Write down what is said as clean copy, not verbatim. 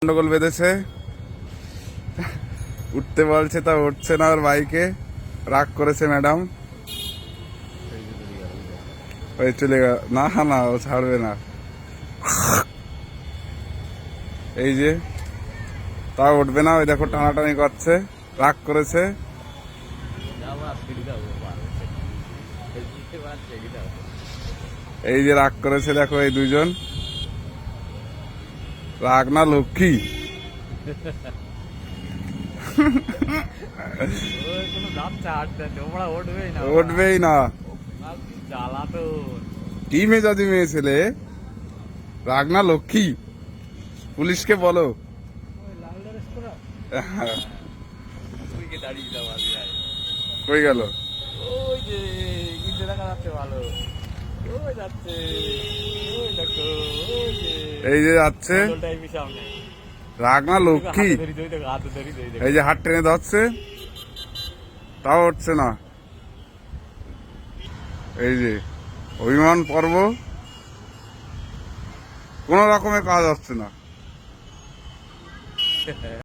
গন্ডগোল বেঁধেছে, উঠতে বলছে তা উঠছে না। ওর বাইকে রাগ করেছে ম্যাডাম, ওই চলে গেল। না না, ও ছাড়বে না। এই যে তাও উঠবে না, ওই দেখো টানাটানি করছে, রাগ করেছে। এই যে রাগ করেছে, দেখো এই দুজন। রাগ না লক্ষ্মী। উঠবেই না। কি মেজাজি মেয়ে ছেলে, রাগ না লক্ষ্মী। পুলিশকে বলো। কই গেল? এই যে যাচ্ছে, রাগ না লক্ষ্মী। এই যে হাত টেনে ধরছে, তাও উঠছে না। এই যে অভিমান পর্ব, কোন রকমের কাজ হচ্ছে না।